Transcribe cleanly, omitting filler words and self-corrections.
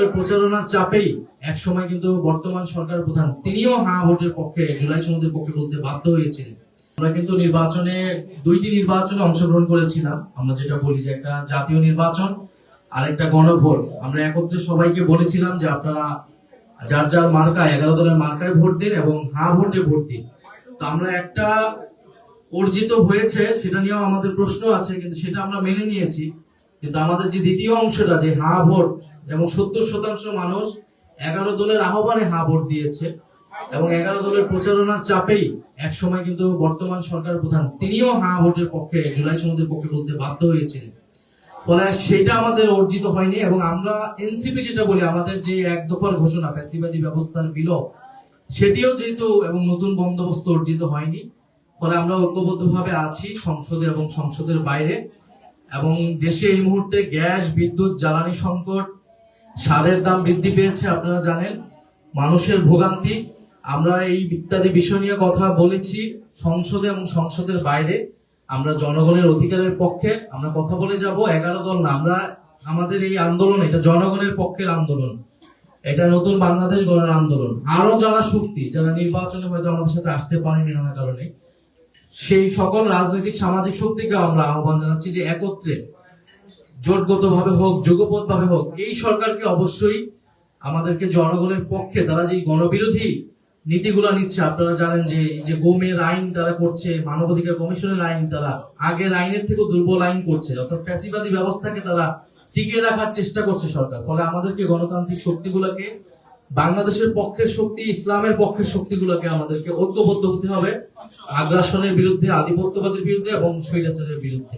দলের প্রচারণার চাপেই এক সময় কিন্তু বর্তমান সরকার প্রধান তিনিও হা ভোটের পক্ষে জুলাই সনদের পক্ষে বলতে বাধ্য হয়েছিলেন। আমরা কিন্তু দুইটি নির্বাচনে অংশগ্রহণ করেছিলাম। আমরা যেটা বলি যে একটা জাতীয় নির্বাচন আর একটা গণভোট। আমরা একত্রে সবাইকে বলেছিলাম যে আপনারা যার যার মার্কায় 11 দলের মার্কায় ভোট দিন এবং হা ভোটে ভোট দিন। তো আমরা একটা অর্জিত হয়েছে সেটা নিয়েও আমাদের প্রশ্ন আছে, কিন্তু সেটা আমরা মেনে নিয়েছি। কিন্তু আমাদের যে দ্বিতীয় অংশটা যে হা ভোট, এবং 70% মানুষ 11 দলের আহ্বানে হা ভোট দিয়েছে এবং 11 দলের প্রচারণার চাপেই এক সময় কিন্তু বর্তমান সরকার প্রধান তিনিও হা ভোটের পক্ষে জুলাই সনদের পক্ষে বলতে বাধ্য হয়েছিলেন। ফলে সেটা আমাদের অর্জিত হয়নি এবং আমরা এনসিপি যেটা বলি আমাদের যে এক দফার ঘোষণা ফ্যাসিবাদী ব্যবস্থার বিলোপ, সেটিও যেহেতু এবং নতুন বন্দোবস্ত অর্জিত হয়নি। ফলে আমরা ঐক্যবদ্ধভাবে আছি সংসদে এবং সংসদের বাইরে। এবং দেশে এই মুহূর্তে গ্যাস, বিদ্যুৎ, জ্বালানি সংকট, সারের দাম বৃদ্ধি পেয়েছে, আপনারা জানেন, মানুষের ভোগান্তি। আমরা এই ইত্যাদি বিষয় নিয়ে কথা বলেছি সংসদে এবং সংসদের বাইরে। আমরা জনগণের অধিকারের পক্ষে আমরা কথা বলে যাব। 11 দল না, আমরা আমাদের এই আন্দোলন এটা জনগণের পক্ষের আন্দোলন, এটা নতুন বাংলাদেশ গড়ার আন্দোলন। আরো যারা শক্তি, যারা নির্বাচনে হয়তো আমাদের সাথে আসতে পারেনি নানা কারণে, সেই সকল রাজনৈতিক সামাজিক শক্তিকে আমরা আহ্বান জানাচ্ছি যে একত্রে জোটগত ভাবে হোক, যুগপৎ ভাবে হোক, এই সরকারকে অবশ্যই আমাদেরকে জনগণের পক্ষে, তারা যে গণবিরোধী নীতিগুলো নিচ্ছে, আপনারা জানেন যে গোমের আইন তারা করছে, মানবাধিকার কমিশনের আইন তারা আগের আইনের থেকেও দুর্বল আইন করছে, অর্থাৎ ফ্যাসিবাদী ব্যবস্থাকে তারা টিকিয়ে রাখার চেষ্টা করছে সরকার। ফলে আমাদেরকে গণতান্ত্রিক শক্তিগুলোকে, বাংলাদেশের পক্ষের শক্তি, ইসলামের পক্ষের শক্তিগুলোকে আমাদেরকে ঐক্যবদ্ধ হতে হবে আগ্রাসনের বিরুদ্ধে, আধিপত্যবাদের বিরুদ্ধে এবং স্বৈরাচারের বিরুদ্ধে।